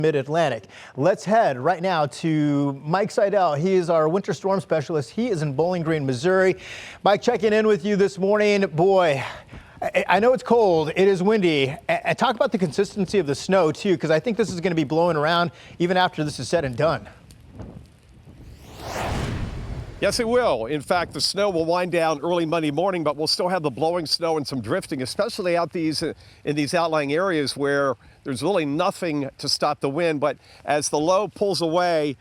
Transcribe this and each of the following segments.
Mid-Atlantic. Let's head right now to Mike Seidel. He is our winter storm specialist. He is in Bowling Green, Missouri. Mike, checking in with you this morning. Boy, I know it's cold. It is windy. And talk about the consistency of the snow, too, because I think this is going to be blowing around even after this is said and done. Yes, it will. In fact, the snow will wind down early Monday morning, but we'll still have the blowing snow and some drifting, especially out in these outlying areas where there's really nothing to stop the wind. But as the low pulls away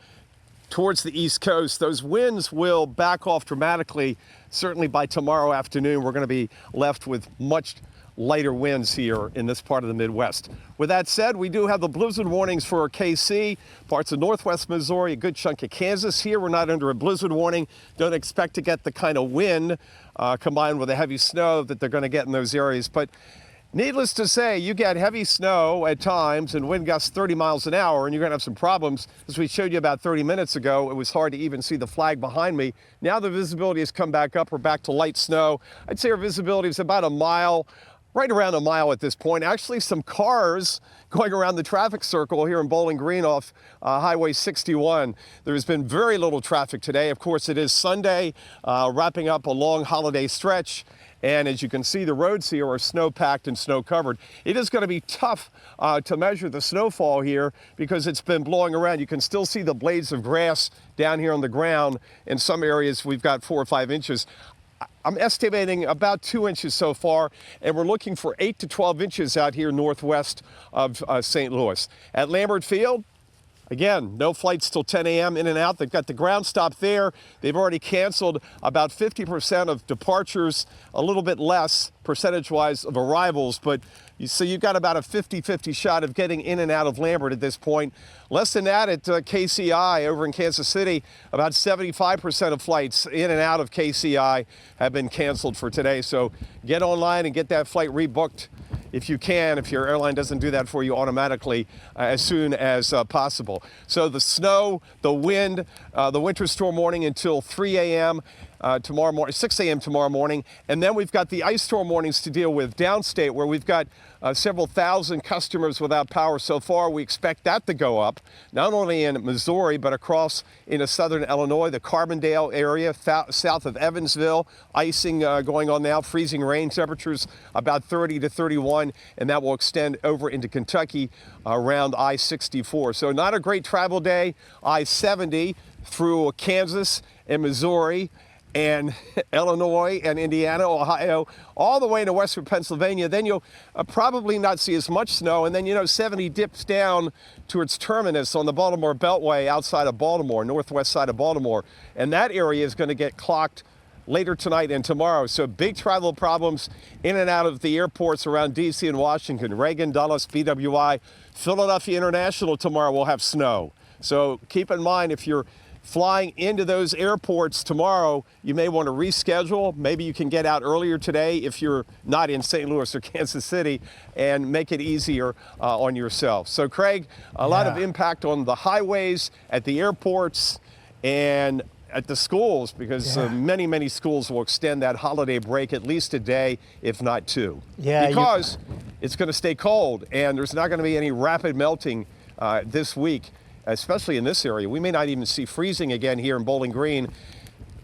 towards the East Coast, those winds will back off dramatically. Certainly by tomorrow afternoon, we're going to be left with much lighter winds here in this part of the Midwest. With that said, we do have the blizzard warnings for KC, parts of northwest Missouri, a good chunk of Kansas. Here we're not under a blizzard warning. Don't expect to get the kind of wind combined with the heavy snow that they're going to get in those areas. But needless to say, you get heavy snow at times and wind gusts 30 miles an hour, and you're going to have some problems. As we showed you about 30 minutes ago, it was hard to even see the flag behind me. Now the visibility has come back up. We're back to light snow. I'd say our visibility is about a mile, right around a mile at this point. Actually, some cars going around the traffic circle here in Bowling Green off Highway 61. There's been very little traffic today. Of course, it is Sunday, wrapping up a long holiday stretch. And as you can see, the roads here are snow-packed and snow-covered. It is going to be tough to measure the snowfall here because it's been blowing around. You can still see the blades of grass down here on the ground. In some areas, we've got 4 or 5 inches. I'm estimating about 2 inches so far, and we're looking for 8 to 12 inches out here northwest of St. Louis. At Lambert Field, again, no flights till 10 a.m. in and out. They've got the ground stop there. They've already canceled about 50% of departures, a little bit less percentage-wise of arrivals, but so you've got about a 50-50 shot of getting in and out of Lambert at this point. Less than that at KCI over in Kansas City. About 75% of flights in and out of KCI have been canceled for today. So get online and get that flight rebooked if you can, if your airline doesn't do that for you automatically as soon as possible. So the snow, the wind, the winter storm warning until 3 a.m. Tomorrow morning, 6 a.m. tomorrow morning. And then we've got the ice storm warnings to deal with downstate, where we've got several thousand customers without power so far. We expect that to go up, not only in Missouri, but across into southern Illinois, the Carbondale area, south of Evansville. Icing going on now, freezing rain temperatures about 30 to 31, and that will extend over into Kentucky around I-64. So not a great travel day. I-70 through Kansas and Missouri and Illinois and Indiana, Ohio, all the way to western Pennsylvania. Then you'll probably not see as much snow. And then, 70 dips down to its terminus on the Baltimore Beltway outside of Baltimore, northwest side of Baltimore. And that area is going to get clocked later tonight and tomorrow. So big travel problems in and out of the airports around D.C. and Washington. Reagan, Dulles, BWI, Philadelphia International tomorrow will have snow. So keep in mind, if you're flying into those airports tomorrow, you may want to reschedule. Maybe you can get out earlier today if you're not in St. Louis or Kansas City, and make it easier on yourself. So Craig, a lot of impact on the highways, at the airports, and at the schools, because many, many schools will extend that holiday break at least a day, if not 2. Yeah, because it's going to stay cold, and there's not going to be any rapid melting this week, especially in this area. We may not even see freezing again here in Bowling Green.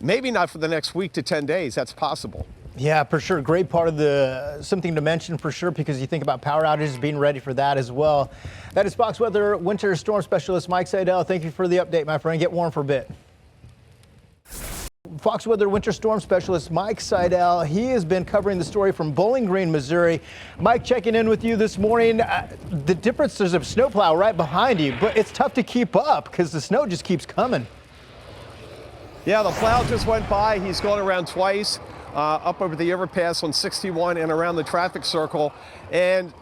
Maybe not for the next week to 10 days. That's possible. Yeah, for sure. Great part of something to mention for sure, because you think about power outages, being ready for that as well. That is Fox Weather Winter Storm Specialist Mike Seidel. Thank you for the update, my friend. Get warm for a bit. Fox Weather Winter Storm Specialist Mike Seidel. He has been covering the story from Bowling Green, Missouri. Mike, checking in with you this morning. The difference, there's a snowplow right behind you, but it's tough to keep up because the snow just keeps coming. Yeah, the plow just went by. He's gone around twice, up over the overpass on 61 and around the traffic circle. And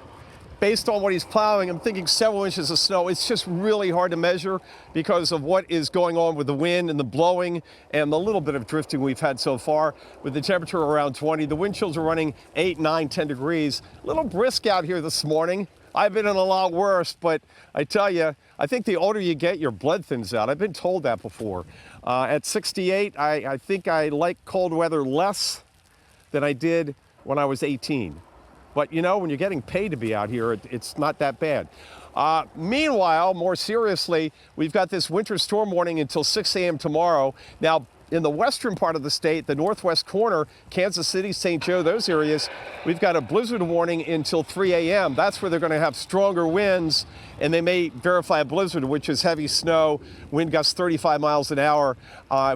based on what he's plowing, I'm thinking several inches of snow. It's just really hard to measure because of what is going on with the wind and the blowing and the little bit of drifting we've had so far. With the temperature around 20, the wind chills are running 8, 9, 10 degrees. A little brisk out here this morning. I've been in a lot worse, but I tell you, I think the older you get, your blood thins out. I've been told that before. At 68, I think I like cold weather less than I did when I was 18. But you know, when you're getting paid to be out here, it's not that bad. Meanwhile, more seriously, we've got this winter storm warning until 6 a.m. tomorrow. Now, in the western part of the state, the northwest corner, Kansas City, St. Joe, those areas, we've got a blizzard warning until 3 a.m. That's where they're going to have stronger winds, and they may verify a blizzard, which is heavy snow, wind gusts 35 miles an hour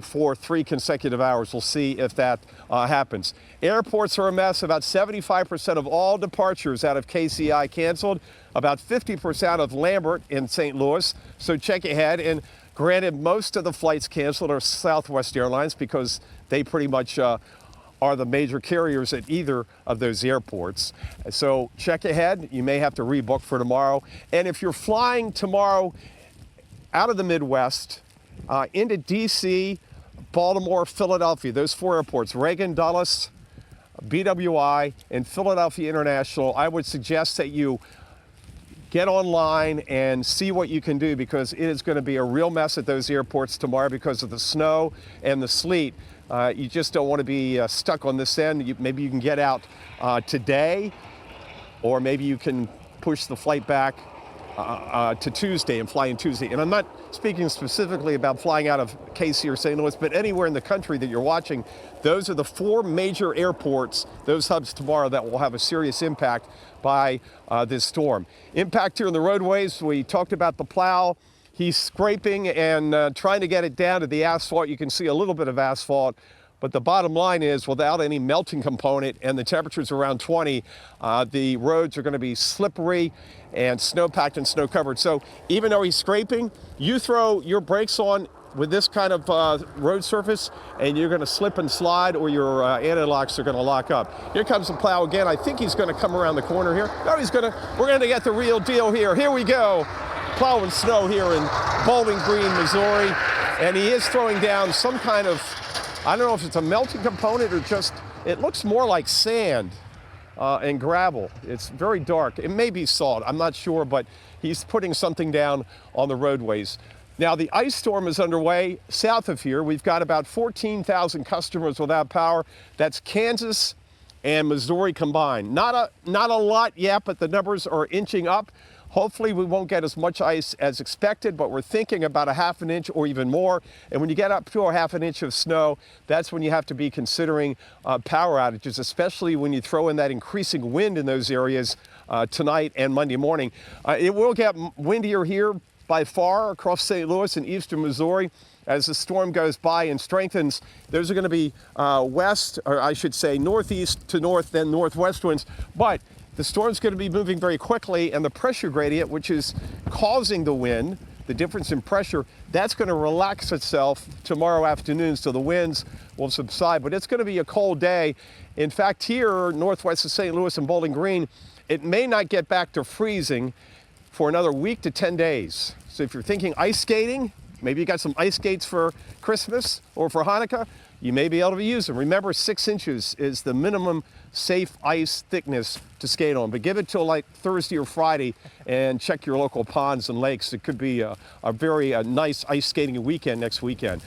for 3 consecutive hours. We'll see if that happens. Airports are a mess. About 75% of all departures out of KCI canceled, about 50% of Lambert in St. Louis, so check ahead. And granted, most of the flights canceled are Southwest Airlines because they pretty much are the major carriers at either of those airports. So check ahead. You may have to rebook for tomorrow. And if you're flying tomorrow out of the Midwest into D.C., Baltimore, Philadelphia, those 4 airports, Reagan, Dulles, BWI, and Philadelphia International, I would suggest that you get online and see what you can do, because it is going to be a real mess at those airports tomorrow because of the snow and the sleet. You just don't want to be stuck on this end. Maybe you can get out today, or maybe you can push the flight back to Tuesday and fly in Tuesday. And I'm not speaking specifically about flying out of KC or St. Louis, but anywhere in the country that you're watching, those are the 4 major airports, those hubs tomorrow, that will have a serious impact by this storm. Impact here on the roadways, we talked about the plow. He's scraping and trying to get it down to the asphalt. You can see a little bit of asphalt. But the bottom line is, without any melting component and the temperatures around 20, the roads are going to be slippery and snow-packed and snow-covered. So even though he's scraping, you throw your brakes on with this kind of road surface, and you're going to slip and slide, or your anti-locks are going to lock up. Here comes the plow again. I think he's going to come around the corner here. No, we're going to get the real deal here. Here we go. Plowing snow here in Bowling Green, Missouri. And he is throwing down some kind of, I don't know if it's a melting component or just, it looks more like sand and gravel. It's very dark. It may be salt, I'm not sure, but he's putting something down on the roadways. Now, the ice storm is underway south of here. We've got about 14,000 customers without power. That's Kansas and Missouri combined. Not a lot yet, but the numbers are inching up. Hopefully we won't get as much ice as expected, but we're thinking about a half an inch or even more. And when you get up to a half an inch of snow, that's when you have to be considering power outages, especially when you throw in that increasing wind in those areas tonight and Monday morning. It will get windier here by far across St. Louis and eastern Missouri as the storm goes by and strengthens. Those are going to be west, or I should say northeast to north, then northwest winds. But the storm's going to be moving very quickly, and the pressure gradient, which is causing the wind, the difference in pressure, that's going to relax itself tomorrow afternoon, so the winds will subside. But it's going to be a cold day. In fact, here, northwest of St. Louis and Bowling Green, it may not get back to freezing for another week to 10 days. So if you're thinking ice skating, maybe you got some ice skates for Christmas or for Hanukkah, you may be able to use them. Remember, 6 inches is the minimum safe ice thickness to skate on. But give it till like Thursday or Friday and check your local ponds and lakes. It could be a very nice ice skating weekend next weekend.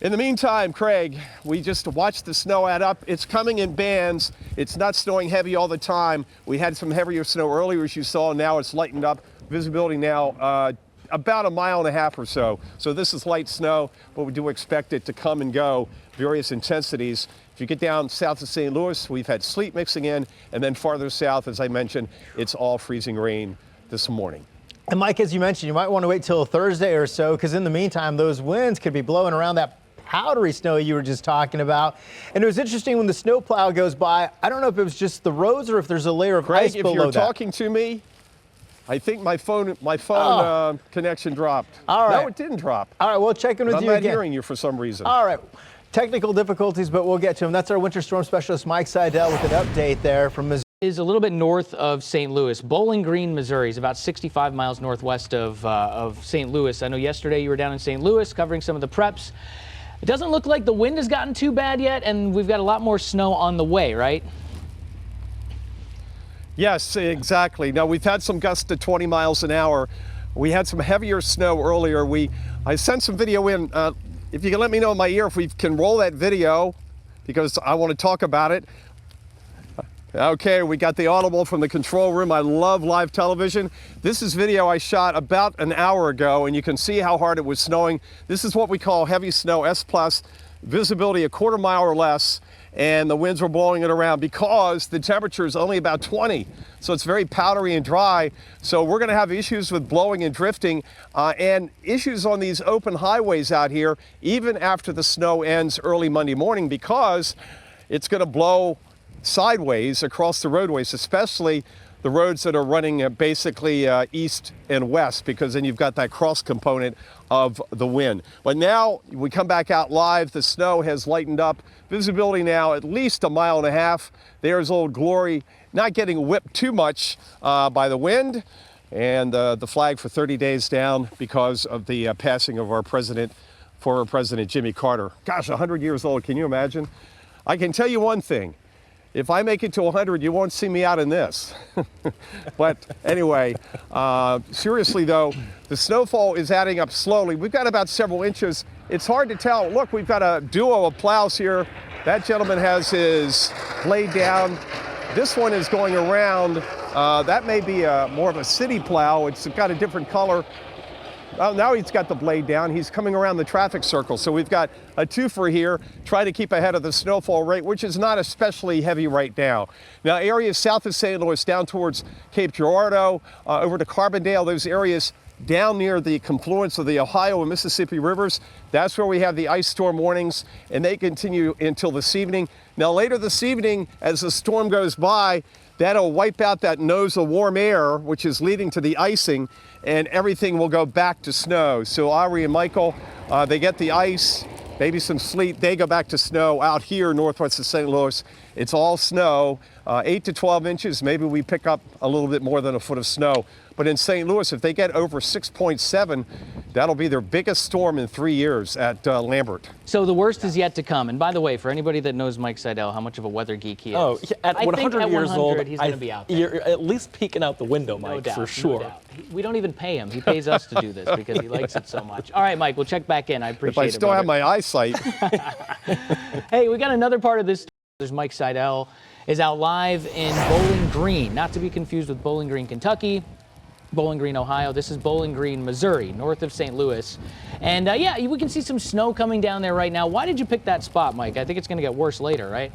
In the meantime, Craig, we just watched the snow add up. It's coming in bands. It's not snowing heavy all the time. We had some heavier snow earlier, as you saw. Now it's lightened up. Visibility now about 1.5 miles or so. So this is light snow, but we do expect it to come and go, various intensities. If you get down south of St. Louis, we've had sleet mixing in, and then farther south, as I mentioned, it's all freezing rain this morning. And Mike, as you mentioned, you might want to wait till Thursday or so, because in the meantime, those winds could be blowing around that powdery snow you were just talking about. And it was interesting when the snow plow goes by, I don't know if it was just the roads or if there's a layer of ice below that. If you're talking to me, I think my phone connection dropped. All right. No, it didn't drop. All right, we'll check in with you again. I'm not hearing you for some reason. All right. Technical difficulties, but we'll get to them. That's our winter storm specialist, Mike Seidel, with an update there from Missouri. Is a little bit north of St. Louis. Bowling Green, Missouri is about 65 miles northwest of St. Louis. I know yesterday you were down in St. Louis covering some of the preps. It doesn't look like the wind has gotten too bad yet, and we've got a lot more snow on the way, right? Yes, exactly. Now, we've had some gusts to 20 miles an hour. We had some heavier snow earlier. I sent some video in. If you can let me know in my ear if we can roll that video, because I want to talk about it. Okay, we got the audible from the control room. I love live television. This is video I shot about an hour ago, and you can see how hard it was snowing. This is what we call heavy snow, S+, visibility a quarter mile or less, and the winds were blowing it around because the temperature is only about 20. So it's very powdery and dry. So we're gonna have issues with blowing and drifting and issues on these open highways out here, even after the snow ends early Monday morning, because it's gonna blow sideways across the roadways, especially the roads that are running basically east and west, because then you've got that cross component of the wind. But now we come back out live, the snow has lightened up. Visibility now at least a mile and a half. There's Old Glory, not getting whipped too much by the wind, and the flag for 30 days down because of the passing of our president, former President Jimmy Carter. Gosh, 100 years old, can you imagine? I can tell you one thing. If I make it to 100, you won't see me out in this. But anyway, seriously though, the snowfall is adding up slowly. We've got about several inches. It's hard to tell. Look, we've got a duo of plows here. That gentleman has his blade down. This one is going around. That may be more of a city plow. It's got a different color. Oh, now he's got the blade down. He's coming around the traffic circle. So we've got a twofer here, trying to keep ahead of the snowfall rate, which is not especially heavy right now. Now, areas south of St. Louis, down towards Cape Girardeau, over to Carbondale, those areas down near the confluence of the Ohio and Mississippi rivers, that's where we have the ice storm warnings, and they continue until this evening. Now, later this evening, as the storm goes by, that'll wipe out that nose of warm air, which is leading to the icing, and everything will go back to snow. So Ari and Michael, they get the ice, maybe some sleet, they go back to snow. Out here northwest of St. Louis, it's all snow, 8 to 12 inches. Maybe we pick up a little bit more than a foot of snow. But in St. Louis, if they get over 6.7, that'll be their biggest storm in 3 years at Lambert. So the worst is yet to come. And by the way, for anybody that knows Mike Seidel, how much of a weather geek he is. Oh, at 100 years old, he's going to be out there. You're at least peeking out the window, Mike, No doubt, for sure. No doubt. We don't even pay him. He pays us to do this because he likes it so much. All right, Mike, we'll check back in. I appreciate it. If I still have my eyesight. Hey, we got another part of this. There's Mike Seidel is out live in Bowling Green, not to be confused with Bowling Green, Kentucky. Bowling Green, Ohio. This is Bowling Green, Missouri, north of St. Louis. And yeah, we can see some snow coming down there right now. Why did you pick that spot, Mike? I think it's going to get worse later, right?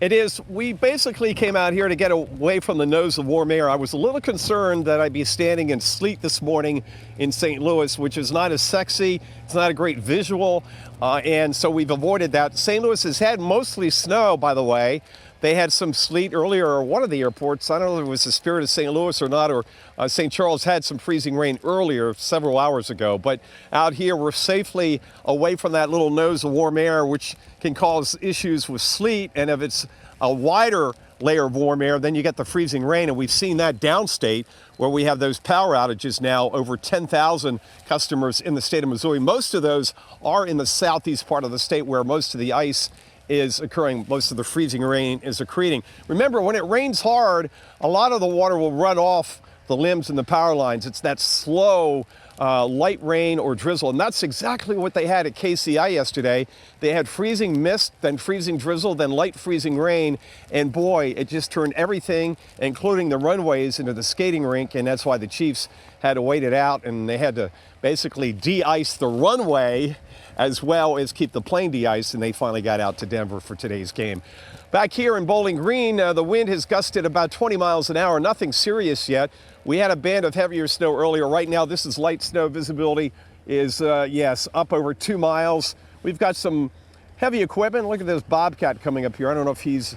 It is. We basically came out here to get away from the nose of warm air. I was a little concerned that I'd be standing in sleet this morning in St. Louis, which is not as sexy. It's not a great visual. And so we've avoided that. St. Louis has had mostly snow, by the way. They had some sleet earlier at one of the airports. I don't know if it was the Spirit of St. Louis or not, or St. Charles had some freezing rain earlier, several hours ago. But out here, we're safely away from that little nose of warm air, which can cause issues with sleet. And if it's a wider layer of warm air, then you get the freezing rain. And we've seen that downstate where we have those power outages now, over 10,000 customers in the state of Missouri. Most of those are in the southeast part of the state where most of the ice is occurring, most of the freezing rain is accreting. Remember, when it rains hard, a lot of the water will run off the limbs and the power lines. It's that slow, light rain or drizzle, and that's exactly what they had at KCI yesterday. They had freezing mist, then freezing drizzle, then light freezing rain, and boy, it just turned everything, including the runways, into the skating rink, and that's why the Chiefs had to wait it out, and they had to basically de-ice the runway as well as keep the plane de-iced, and they finally got out to Denver for today's game. Back here in Bowling Green, the wind has gusted about 20 miles an hour, nothing serious yet. We had a band of heavier snow earlier. Right now, this is light snow. Visibility is, yes, up over 2 miles. We've got some heavy equipment. Look at this Bobcat coming up here. I don't know if he's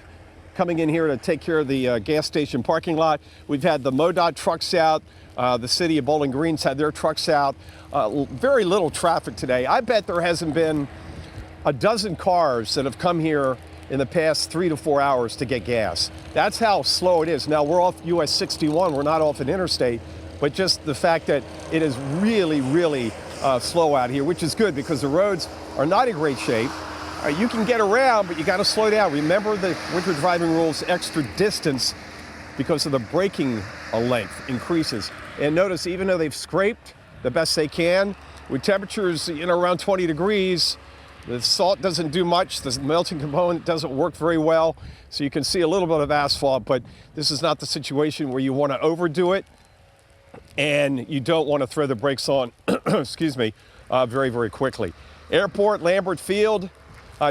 coming in here to take care of the gas station parking lot. We've had the MoDOT trucks out. The city of Bowling Green's had their trucks out. Very little traffic today. I bet there hasn't been a dozen cars that have come here in the past 3 to 4 hours to get gas. That's how slow it is. Now, we're off US 61. We're not off an interstate, but just the fact that it is really, really slow out here, which is good because the roads are not in great shape. You can get around, but you got to slow down. Remember the winter driving rules, extra distance because of the braking length increases. And notice, even though they've scraped the best they can, with temperatures around 20 degrees, The salt doesn't do much. The melting component doesn't work very well. So you can see a little bit of asphalt, but this is not the situation where you want to overdo it and you don't want to throw the brakes on, excuse me, very, very quickly. Airport, Lambert Field,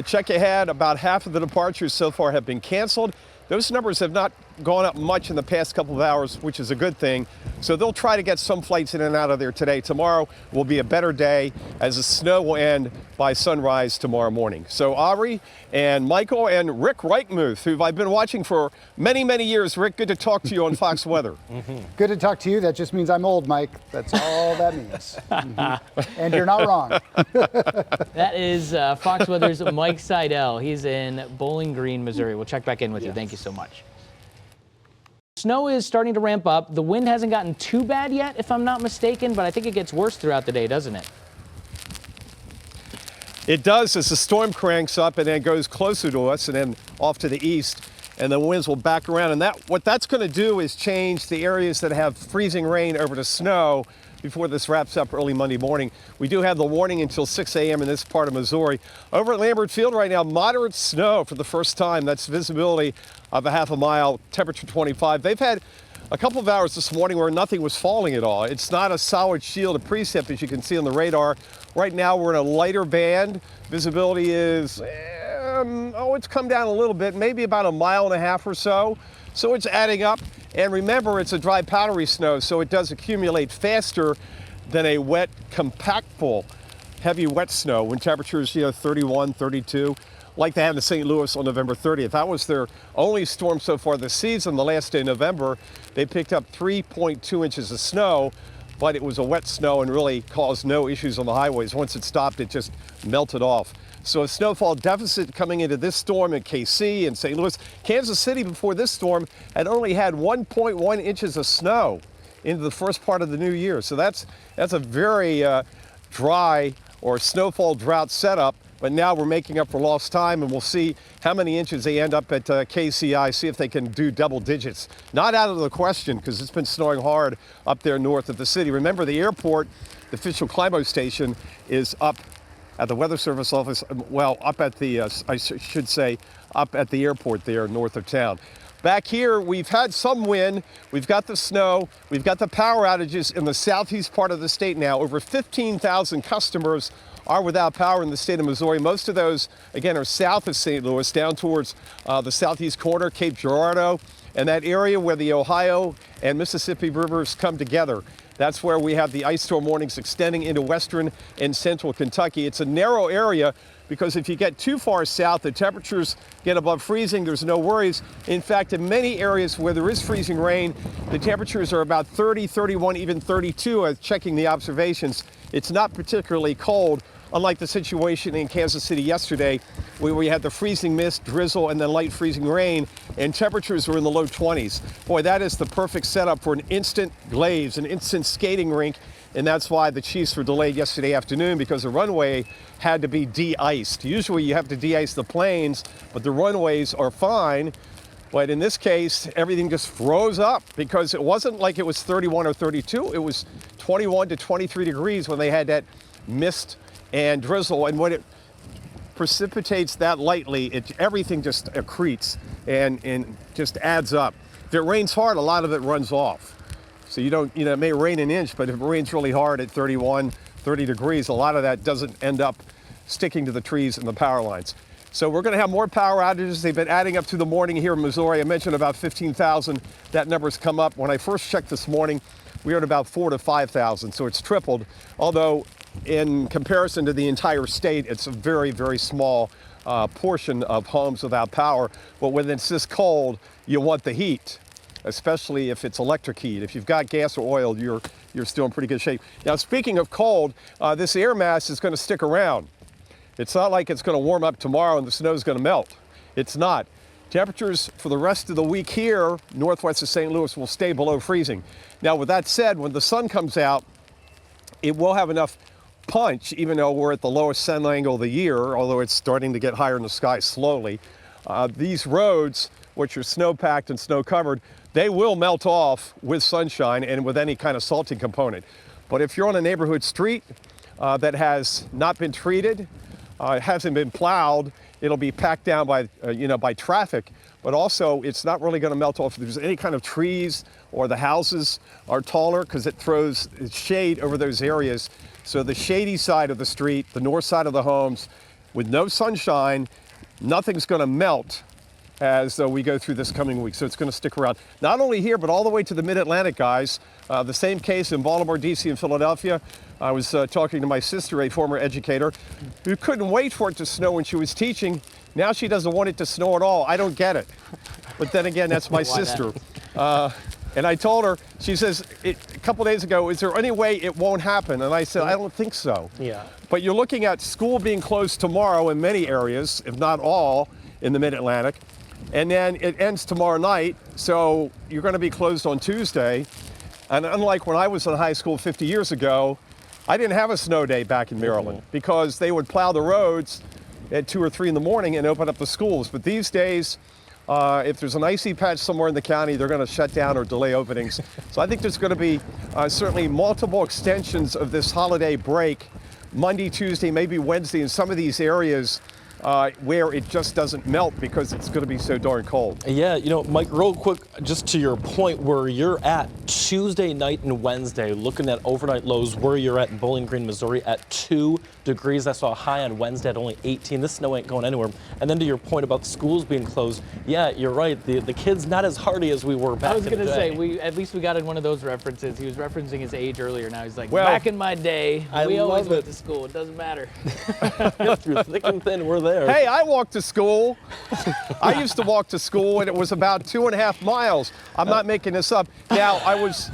check ahead. About half of the departures so far have been canceled. Those numbers have not gone up much in the past couple of hours, which is a good thing. So they'll try to get some flights in and out of there today. Tomorrow will be a better day as the snow will end by sunrise tomorrow morning. So Ari and Michael and Rick Reichmuth, who I've been watching for many, many years. Rick, good to talk to you on Fox Weather. Good to talk to you. That just means I'm old, Mike. That's all that means. And you're not wrong. That is Fox Weather's Mike Seidel. He's in Bowling Green, Missouri. We'll check back in with you. Thank you so much. Snow is starting to ramp up. The wind hasn't gotten too bad yet, if I'm not mistaken, but I think it gets worse throughout the day, doesn't it? It does as the storm cranks up and then goes closer to us and then off to the east, and the winds will back around. And what that's going to do is change the areas that have freezing rain over to snow before this wraps up early Monday morning. We do have the warning until 6 a.m. in this part of Missouri. Over at Lambert Field right now, moderate snow for the first time. That's visibility of a half a mile, temperature 25. They've had a couple of hours this morning where nothing was falling at all. It's not a solid shield of precip, as you can see on the radar. Right now we're in a lighter band. Visibility is, it's come down a little bit, maybe about a mile and a half or so. So it's adding up. And remember, it's a dry, powdery snow, so it does accumulate faster than a wet, compactful, heavy wet snow when temperatures, 31, 32, like they had in St. Louis on November 30th. That was their only storm so far this season. The last day of November, they picked up 3.2 inches of snow, but it was a wet snow and really caused no issues on the highways. Once it stopped, it just melted off. So a snowfall deficit coming into this storm in KC and St. Louis. Kansas City before this storm had only had 1.1 inches of snow into the first part of the new year. So that's a very dry or snowfall drought setup. But now we're making up for lost time, and we'll see how many inches they end up at KCI, see if they can do double digits. Not out of the question, because it's been snowing hard up there north of the city. Remember, the airport, the official Climo station, is up at the Weather Service office, well, up at the, I should say, up at the airport there north of town. Back here, we've had some wind, we've got the snow, we've got the power outages in the southeast part of the state now. Over 15,000 customers are without power in the state of Missouri. Most of those, again, are south of St. Louis, down towards the southeast corner, Cape Girardeau, and that area where the Ohio and Mississippi rivers come together. That's where we have the ice storm warnings extending into western and central Kentucky. It's a narrow area because if you get too far south, the temperatures get above freezing. There's no worries. In fact, in many areas where there is freezing rain, the temperatures are about 30, 31, even 32. Checking the observations, it's not particularly cold, unlike the situation in Kansas City yesterday, where we had the freezing mist, drizzle, and then light freezing rain, and temperatures were in the low 20s. Boy, that is the perfect setup for an instant glaze, an instant skating rink, and that's why the Chiefs were delayed yesterday afternoon, because the runway had to be de-iced. Usually you have to de-ice the planes, but the runways are fine. But in this case, everything just froze up because it wasn't like it was 31 or 32. It was 21 to 23 degrees when they had that mist and drizzle, and when it precipitates that lightly, everything just accretes and just adds up. If it rains hard, a lot of it runs off. So it may rain an inch, but if it rains really hard at 31, 30 degrees, a lot of that doesn't end up sticking to the trees and the power lines. So we're going to have more power outages. They've been adding up through the morning here in Missouri. I mentioned about 15,000. That number's come up. When I first checked this morning, we were at about 4,000 to 5,000, so it's tripled. Although in comparison to the entire state, it's a very, very small portion of homes without power. But when it's this cold, you want the heat, especially if it's electric heat. If you've got gas or oil, you're still in pretty good shape. Now, speaking of cold, this air mass is going to stick around. It's not like it's going to warm up tomorrow and the snow is going to melt. It's not. Temperatures for the rest of the week here, northwest of St. Louis, will stay below freezing. Now, with that said, when the sun comes out, it will have enough punch, even though we're at the lowest sun angle of the year, although it's starting to get higher in the sky slowly. These roads, which are snow-packed and snow-covered, they will melt off with sunshine and with any kind of salting component. But if you're on a neighborhood street that has not been treated, it hasn't been plowed, it'll be packed down by, by traffic. But also, it's not really going to melt off if there's any kind of trees or the houses are taller, because it throws shade over those areas. So the shady side of the street, the north side of the homes, with no sunshine, nothing's going to melt as we go through this coming week. So it's going to stick around. Not only here, but all the way to the mid-Atlantic, guys. The same case in Baltimore, D.C., and Philadelphia. I was talking to my sister, a former educator, who couldn't wait for it to snow when she was teaching. Now she doesn't want it to snow at all. I don't get it. But then again, that's my sister. And I told her, she says, a couple days ago, is there any way it won't happen? And I said, I don't think so. Yeah. But you're looking at school being closed tomorrow in many areas, if not all, in the mid-Atlantic. And then it ends tomorrow night, so you're going to be closed on Tuesday. And unlike when I was in high school 50 years ago, I didn't have a snow day back in Maryland because they would plow the roads at 2 or 3 in the morning and open up the schools. But these days, if there's an icy patch somewhere in the county, they're going to shut down or delay openings. So I think there's going to be certainly multiple extensions of this holiday break, Monday, Tuesday, maybe Wednesday in some of these areas where it just doesn't melt because it's going to be so darn cold. Yeah, Mike, real quick, just to your point where you're at Tuesday night and Wednesday, looking at overnight lows where you're at in Bowling Green, Missouri at 2 degrees. I saw a high on Wednesday at only 18. This snow ain't going anywhere. And then to your point about schools being closed, yeah, you're right. The kids not as hardy as we were back in the day. I was going to say, at least we got in one of those references. He was referencing his age earlier. Now he's like, well, back in my day, we always went to school. It doesn't matter. Through thick and thin, we're there. Hey, I walked to school. I used to walk to school, and it was about 2.5 miles. I'm not making this up. Now, I was,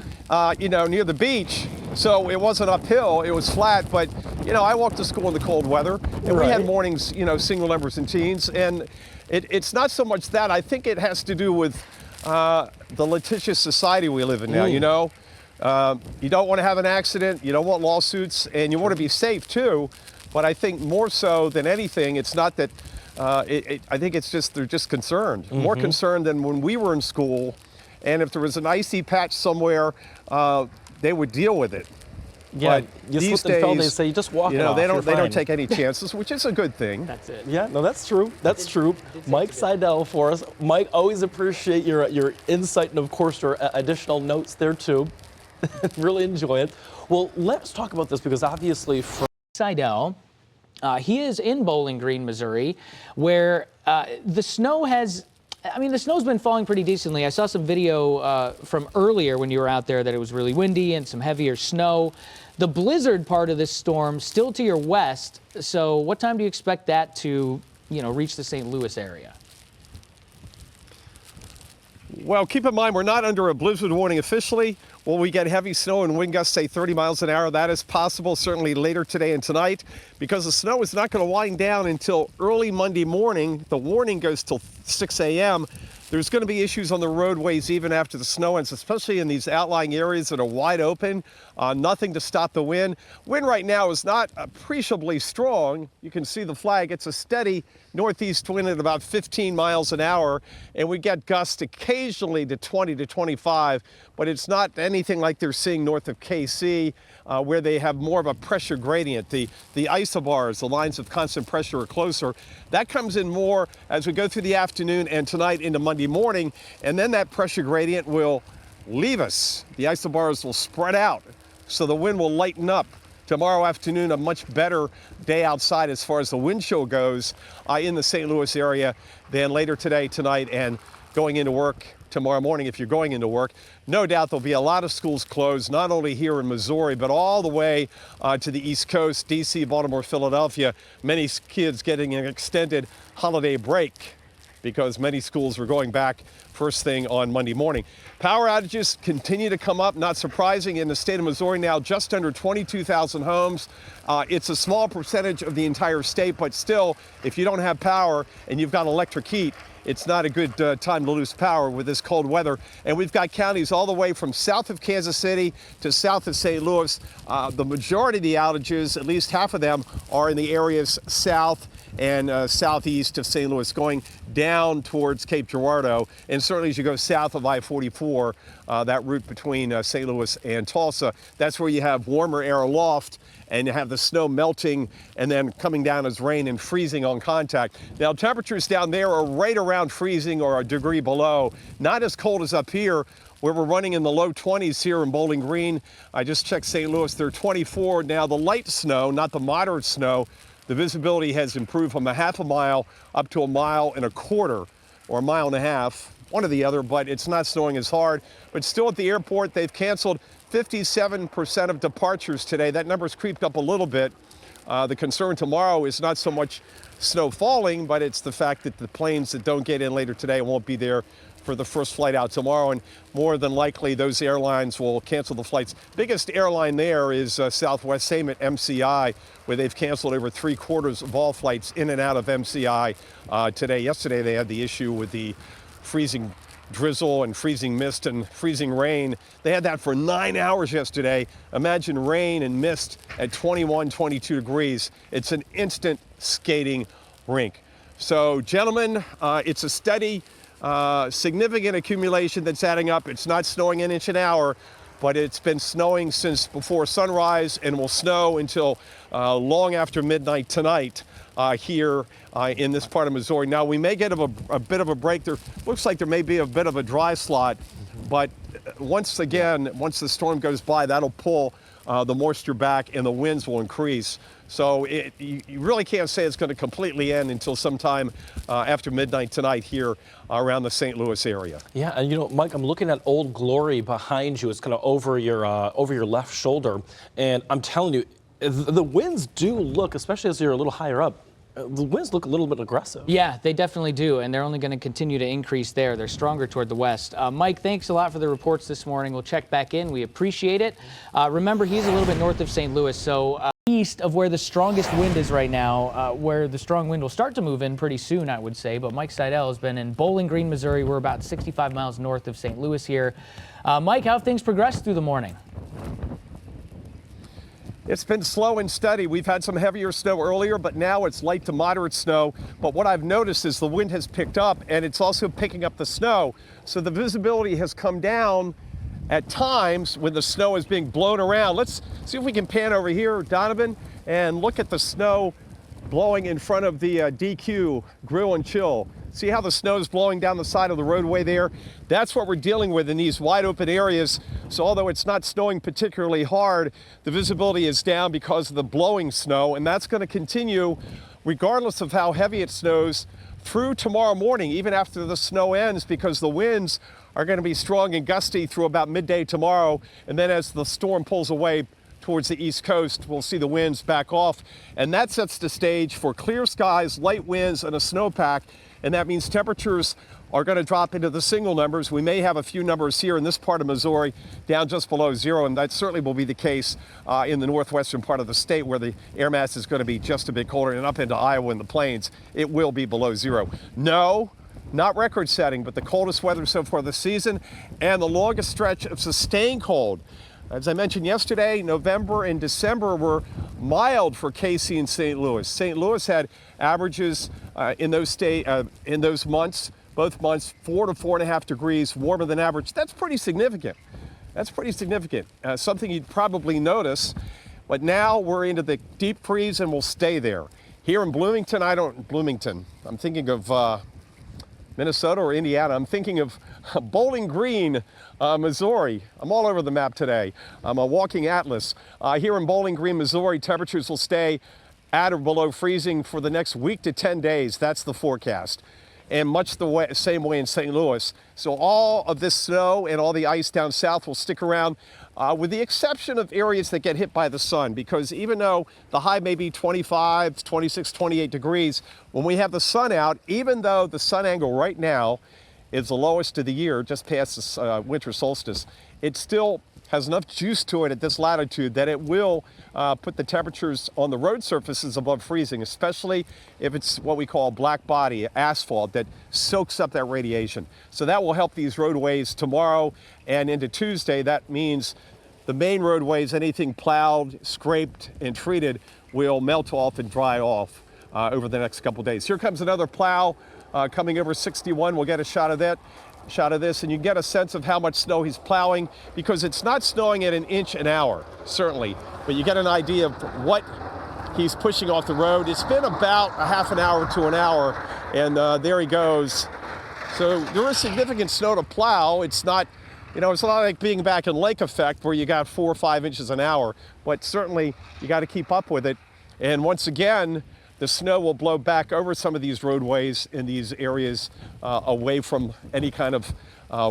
near the beach, so it wasn't uphill. It was flat, but, I walked to school in the cold weather, and we had mornings, single numbers and teens, and it's not so much that. I think it has to do with the litigious society we live in now, you don't want to have an accident, you don't want lawsuits, and you want to be safe, too. But I think more so than anything, it's not that, I think it's just, they're just concerned. More concerned than when we were in school. And if there was an icy patch somewhere, they would deal with it. Yeah, but you these slip and fell, days, they say, you just walk it off, they you're don't take any chances, which is a good thing. That's it. Yeah, no, that's true. That's true. Mike Seidel for us. Mike, always appreciate your insight and, of course, your additional notes there, too. Really enjoy it. Well, let's talk about this because obviously Seidel, he is in Bowling Green, Missouri, where the snow has, the snow's been falling pretty decently. I saw some video from earlier when you were out there that it was really windy and some heavier snow. The blizzard part of this storm still to your west. So what time do you expect that to, reach the St. Louis area? Well, keep in mind, we're not under a blizzard warning officially. Will we get heavy snow and wind gusts, say 30 miles an hour? That is possible, certainly later today and tonight, because the snow is not going to wind down until early Monday morning. The warning goes till 6 a.m. There's going to be issues on the roadways even after the snow ends, especially in these outlying areas that are wide open. Nothing to stop the wind. Wind right now is not appreciably strong. You can see the flag. It's a steady northeast wind at about 15 miles an hour, and we get gusts occasionally to 20 to 25, but it's not anything like they're seeing north of KC, where they have more of a pressure gradient. The isobars, the lines of constant pressure, are closer. That comes in more as we go through the afternoon and tonight into Monday morning, and then that pressure gradient will leave us. The isobars will spread out, so the wind will lighten up. Tomorrow afternoon, a much better day outside as far as the wind chill goes in the St. Louis area than later today, tonight, and going into work tomorrow morning if you're going into work. No doubt there'll be a lot of schools closed, not only here in Missouri, but all the way to the East Coast, D.C., Baltimore, Philadelphia. Many kids getting an extended holiday break because many schools are going back first thing on Monday morning. Power outages continue to come up, not surprising, in the state of Missouri now, just under 22,000 homes. It's a small percentage of the entire state, but still, if you don't have power and you've got electric heat, it's not a good time to lose power with this cold weather. And we've got counties all the way from south of Kansas City to south of St. Louis. The majority of the outages, at least half of them, are in the areas south and southeast of St. Louis, going down towards Cape Girardeau. And certainly as you go south of I-44, that route between St. Louis and Tulsa. That's where you have warmer air aloft and you have the snow melting and then coming down as rain and freezing on contact. Now, temperatures down there are right around freezing or a degree below. Not as cold as up here, where we're running in the low 20s here in Bowling Green. I just checked St. Louis, they're 24. Now, the light snow, not the moderate snow, the visibility has improved from a half a mile up to 1.25 miles or 1.5 miles, one or the other, but it's not snowing as hard. But still at the airport, they've canceled 57% of departures today. That number's creeped up a little bit. The concern tomorrow is not so much snow falling, but it's the fact that the planes that don't get in later today won't be there for the first flight out tomorrow, and more than likely those airlines will cancel the flights. Biggest airline there is Southwest, same at MCI, where they've canceled over 3/4 of all flights in and out of MCI today. Yesterday they had the issue with the freezing drizzle and freezing mist and freezing rain. They had that for 9 hours yesterday. Imagine rain and mist at 21, 22 degrees. It's an instant skating rink. So, gentlemen, it's a steady, significant accumulation that's adding up. It's not snowing an inch an hour, but it's been snowing since before sunrise and will snow until long after midnight tonight here in this part of Missouri. Now, we may get a bit of a break. There looks like there may be a bit of a dry slot, but once the storm goes by, that'll pull the moisture back and the winds will increase. So you really can't say it's going to completely end until sometime after midnight tonight here around the St. Louis area. Yeah, and you know, Mike, I'm looking at Old Glory behind you. It's kind of over your left shoulder, and I'm telling you, the winds do look, especially as you're a little higher up, the winds look a little bit aggressive. Yeah, they definitely do, and they're only going to continue to increase there. They're stronger toward the west. Mike, thanks a lot for the reports this morning. We'll check back in. We appreciate it. Remember, he's a little bit north of St. Louis, so east of where the strongest wind is right now, where the strong wind will start to move in pretty soon, I would say. But Mike Seidel has been in Bowling Green, Missouri. We're about 65 miles north of St. Louis here. Mike, how have things progressed through the morning? It's been slow and steady. We've had some heavier snow earlier, but now it's light to moderate snow. But what I've noticed is the wind has picked up and it's also picking up the snow. So the visibility has come down at times when the snow is being blown around. Let's see if we can pan over here, Donovan, and look at the snow blowing in front of the DQ Grill and Chill. See how the snow is blowing down the side of the roadway there? That's what we're dealing with in these wide open areas. So although it's not snowing particularly hard, the visibility is down because of the blowing snow, and that's going to continue regardless of how heavy it snows through tomorrow morning, even after the snow ends, because the winds are going to be strong and gusty through about midday tomorrow. And then as the storm pulls away towards the East Coast, we'll see the winds back off. And that sets the stage for clear skies, light winds, and a snowpack. And that means temperatures are going to drop into the single numbers. We may have a few numbers here in this part of Missouri down just below zero, and that certainly will be the case in the northwestern part of the state where the air mass is going to be just a bit colder, and up into Iowa and the plains, it will be below zero. No, not record setting, but the coldest weather so far this season and the longest stretch of sustained cold. As I mentioned yesterday, November and December were mild for KC and St. Louis. St. Louis had averages in those months, both months, 4 to 4.5 degrees warmer than average. That's pretty significant. That's pretty significant. Something you'd probably notice. But now we're into the deep freeze and we'll stay there. Here in Bloomington, I'm thinking of Minnesota or Indiana. I'm thinking of Bowling Green, Missouri. I'm all over the map today. I'm a walking atlas. Here in Bowling Green, Missouri, temperatures will stay at or below freezing for the next week to 10 days. That's the forecast. And much the same way in St. Louis. So all of this snow and all the ice down south will stick around, with the exception of areas that get hit by the sun, because even though the high may be 25, 26, 28 degrees, when we have the sun out, even though the sun angle right now is the lowest of the year, just past the winter solstice, it still has enough juice to it at this latitude that it will put the temperatures on the road surfaces above freezing, especially if it's what we call black body asphalt that soaks up that radiation. So that will help these roadways tomorrow and into Tuesday. That means the main roadways, anything plowed, scraped, and treated, will melt off and dry off over the next couple days. Here comes another plow coming over 61. We'll get a shot of that. shot of this, and you get a sense of how much snow he's plowing, because it's not snowing at 1 inch an hour, certainly, but you get an idea of what he's pushing off the road. It's been about a half an hour to an hour, and there he goes. So there is significant snow to plow. It's not, it's not like being back in lake effect where you got 4 or 5 inches an hour, but certainly you got to keep up with it. And once again, the snow will blow back over some of these roadways in these areas away from any kind of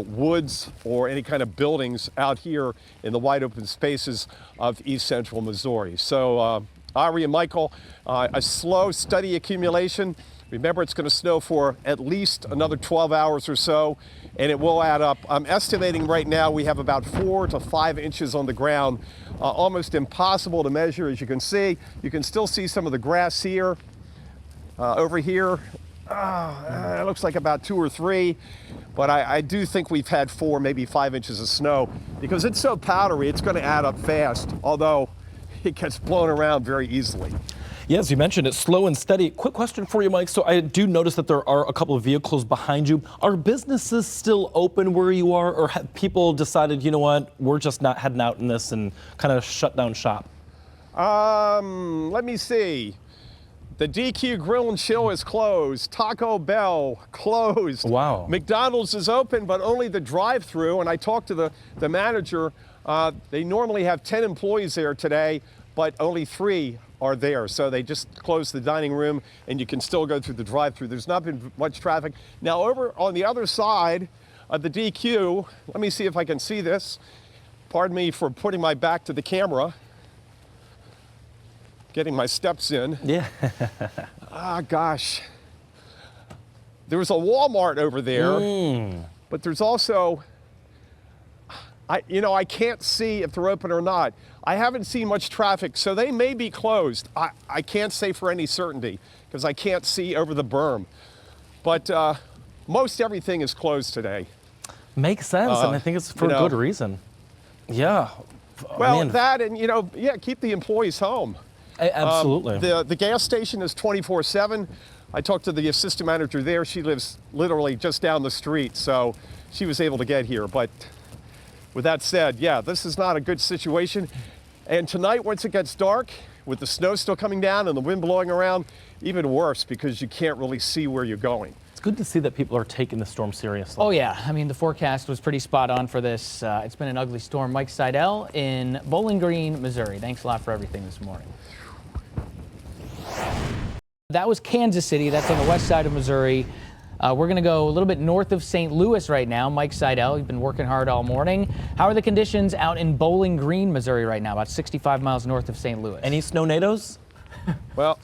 woods or any kind of buildings out here in the wide open spaces of East Central Missouri. So Ari and Michael, a slow, steady accumulation. Remember, it's going to snow for at least another 12 hours or so, and it will add up. I'm estimating right now we have about 4 to 5 inches on the ground. Almost impossible to measure, as you can see. You can still see some of the grass here. Over here, it looks like about 2 or 3, but I do think we've had 4, maybe 5 inches of snow. Because it's so powdery, it's going to add up fast, although it gets blown around very easily. Yeah, as you mentioned, it's slow and steady. Quick question for you, Mike. So I do notice that there are a couple of vehicles behind you. Are businesses still open where you are, or have people decided, you know what, we're just not heading out in this and kind of shut down shop? Let me see. The DQ Grill and Chill is closed. Taco Bell closed. Wow. McDonald's is open, but only the drive-through. And I talked to the manager. They normally have 10 employees there today, but only 3 are there. So they just closed the dining room, and you can still go through the drive-through. There's not been much traffic. Now, over on the other side of the DQ, let me see if I can see this. Pardon me for putting my back to the camera. Getting my steps in. Yeah. Gosh. There was a Walmart over there, but there's also, I can't see if they're open or not. I haven't seen much traffic, so they may be closed. I can't say for any certainty because I can't see over the berm. But most everything is closed today. Makes sense, and I think it's for a good reason. Yeah. Well, that and, keep the employees home. Absolutely. The gas station is 24/7. I talked to the assistant manager there. She lives literally just down the street, so she was able to get here. But with that said, yeah, this is not a good situation. And tonight, once it gets dark, with the snow still coming down and the wind blowing around, even worse because you can't really see where you're going. It's good to see that people are taking the storm seriously. Oh, yeah. I mean, the forecast was pretty spot on for this. It's been an ugly storm. Mike Seidel in Bowling Green, Missouri. Thanks a lot for everything this morning. That was Kansas City. That's on the west side of Missouri. We're going to go a little bit north of St. Louis right now. Mike Seidel, you've been working hard all morning. How are the conditions out in Bowling Green, Missouri right now, about 65 miles north of St. Louis? Any snow-nados? Well,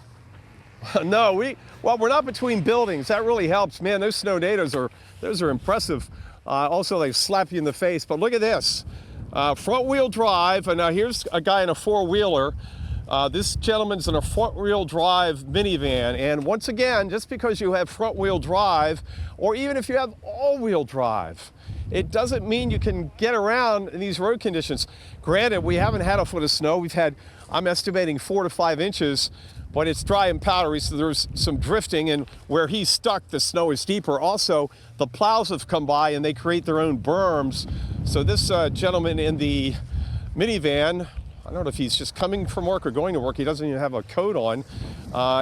no, we're not between buildings. That really helps. Man, those snow-nados those are impressive. Also, they slap you in the face. But look at this. Front-wheel drive, and now here's a guy in a four-wheeler. This gentleman's in a front-wheel drive minivan, and once again, just because you have front-wheel drive, or even if you have all-wheel drive, it doesn't mean you can get around in these road conditions. Granted, we haven't had a foot of snow. We've had, I'm estimating 4 to 5 inches, but it's dry and powdery, so there's some drifting, and where he's stuck, the snow is deeper. Also, the plows have come by, and they create their own berms. So this gentleman in the minivan, I don't know if he's just coming from work or going to work, he doesn't even have a coat on,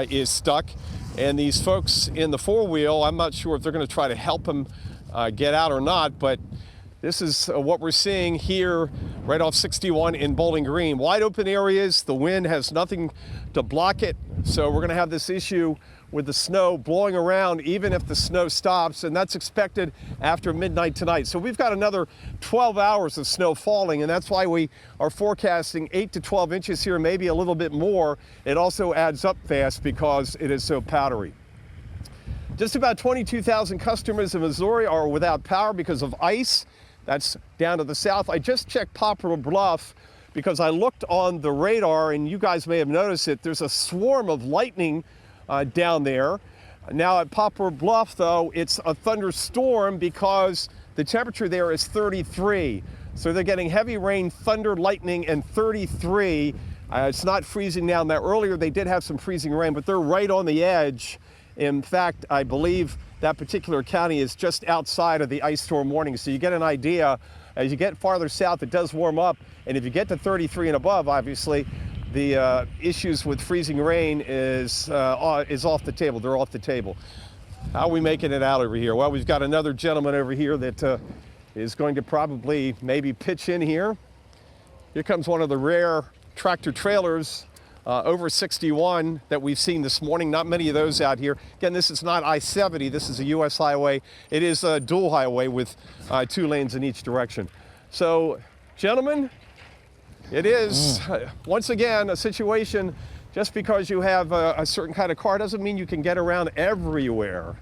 is stuck. And these folks in the four-wheel, I'm not sure if they're going to try to help him get out or not, but this is what we're seeing here right off 61 in Bowling Green. Wide open areas, the wind has nothing to block it, so we're going to have this issue with the snow blowing around even if the snow stops, and that's expected after midnight tonight. So we've got another 12 hours of snow falling, and that's why we are forecasting 8 to 12 inches here, maybe a little bit more. It also adds up fast because it is so powdery. Just about 22,000 customers in Missouri are without power because of ice. That's down to the south. I just checked Poplar Bluff because I looked on the radar, and you guys may have noticed it. There's a swarm of lightning down there. Now at Poplar Bluff, though, it's a thunderstorm because the temperature there is 33. So they're getting heavy rain, thunder, lightning, and 33. It's not freezing down. Now earlier they did have some freezing rain, but they're right on the edge. In fact, I believe that particular county is just outside of the ice storm warning. So you get an idea, as you get farther south, it does warm up. And if you get to 33 and above, obviously, the issues with freezing rain is off the table. They're off the table. How are we making it out over here? Well, we've got another gentleman over here that is going to probably maybe pitch in here. Here comes one of the rare tractor trailers over 61 that we've seen this morning. Not many of those out here. Again, this is not I-70. This is a U.S. highway. It is a dual highway with 2 lanes in each direction. So, gentlemen, it is, once again, a situation. Just because you have a certain kind of car doesn't mean you can get around everywhere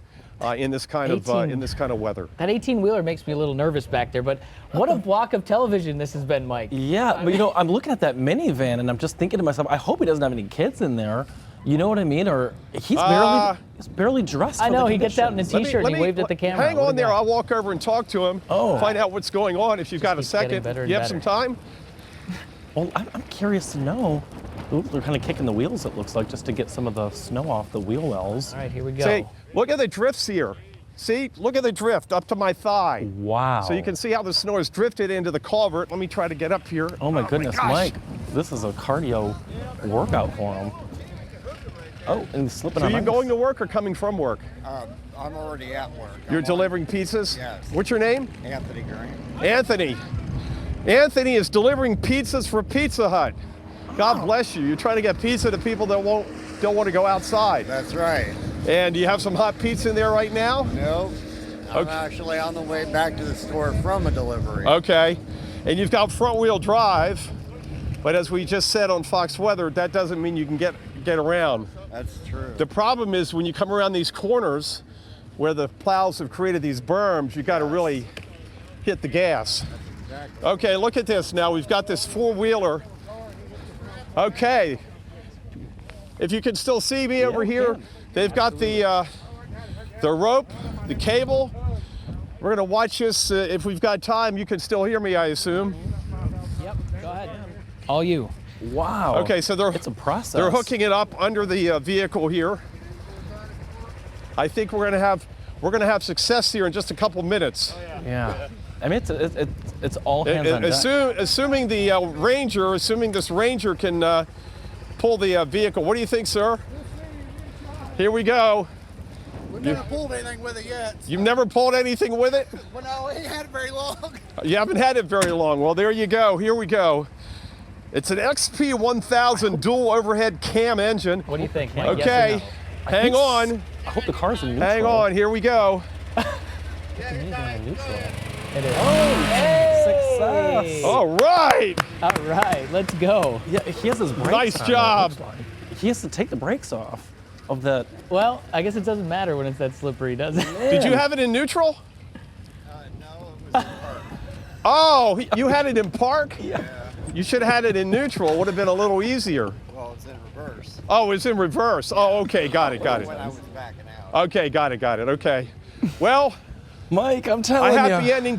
in this kind of weather. That 18-wheeler makes me a little nervous back there, but what a block of television this has been, Mike. Yeah, but you know, I'm looking at that minivan and I'm just thinking to myself, I hope he doesn't have any kids in there. You know what I mean? Or he's barely dressed. I for know, the he gets out in a conditions. t-shirt and he waved at the camera. Hang on there, I'll walk over and talk to him. Oh. Find out what's going on if you've got a second. You have some time? Well, I'm curious to know. Ooh, they're kind of kicking the wheels, it looks like, just to get some of the snow off the wheel wells. All right, here we go. See, look at the drifts here. See, look at the drift up to my thigh. Wow. So you can see how the snow has drifted into the culvert. Let me try to get up here. Oh my goodness, gosh. Mike, this is a cardio workout for him. Oh, and he's slipping on So are you ice. going to work or coming from work? I'm already at work. You're delivering pizzas? Yes. What's your name? Anthony Grant. Anthony. Anthony is delivering pizzas for Pizza Hut. God bless you. You're trying to get pizza to people that don't want to go outside. That's right. And do you have some hot pizza in there right now? No, I'm Okay. actually on the way back to the store from a delivery. Okay. And you've got front wheel drive, but as we just said on Fox Weather, that doesn't mean you can get around. That's true. The problem is when you come around these corners where the plows have created these berms, you got to really hit the gas. Exactly. Okay, look at this now. We've got this four-wheeler. Okay. If you can still see me over here, they've got the rope, the cable. We're going to watch this. If we've got time, you can still hear me, I assume. Yep, go ahead. All you. Wow. Oh, Okay, so it's a process. they're hooking it up under the vehicle here. I think we're going to have success here in just a couple minutes. Yeah. I mean, it's all hands on deck. Assuming the assuming this Ranger can pull the vehicle. What do you think, sir? Here we go. We've never pulled anything with it yet. You've never pulled anything with it? Well, no, we ain't had it very long. You haven't had it very long. Well, there you go. Here we go. It's an XP1000 dual overhead cam engine. What do you think, Mike? Okay, Yes or hang on. I hope the car's in neutral. Hang on. Here we go. no? It is. Success. All right. All right, let's go. Yeah, he has his brakes Nice on, job. it looks like. He has to take the brakes off of that. Well, I guess it doesn't matter when it's that slippery, does it? Did you have it in neutral? No, it was in park. Oh, you had it in park? Yeah. You should have had it in neutral. It would have been a little easier. Well, it's in reverse. Oh, it's in reverse. Oh, okay. Got it. Got it. When I was backing out. Okay. Got it. Got it. Okay. Well, Mike, I'm a telling happy you. ending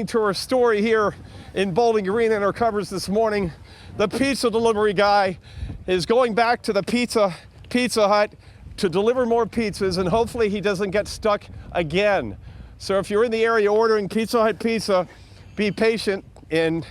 to our story here in Bowling Green in our covers this morning. The pizza delivery guy is going back to the Pizza Hut to deliver more pizzas, and hopefully he doesn't get stuck again. So if you're in the area ordering Pizza Hut pizza, be patient and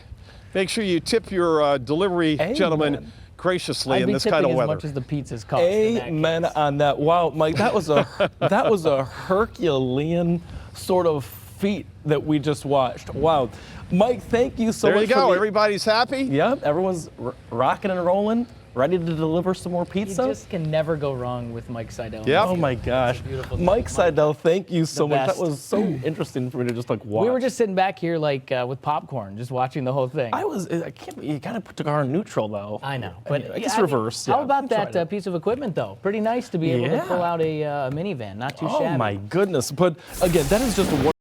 make sure you tip your delivery gentleman graciously in this kind of as weather. much as the pizzas cost. in that Amen case. on that. Wow, Mike, that was a Herculean sort of feat that we just watched. Wow, Mike, thank you so There much. you go. Everybody's happy. Yep, everyone's rocking and rolling, ready to deliver some more You pizza. just can never go wrong with Mike Seidel. Yep. Oh my gosh, beautiful Mike stuff. Seidel, thank you so The much. best. That was so interesting for me to just like watch. We were just sitting back here like with popcorn, just watching the whole thing. I can't. You kind of put the car in neutral though. I know, but I guess reverse. How yeah. about Tried it. that piece of equipment, though? Pretty nice to be able to Yeah. pull out a minivan. Not too Oh shabby. my goodness! But again, that is just a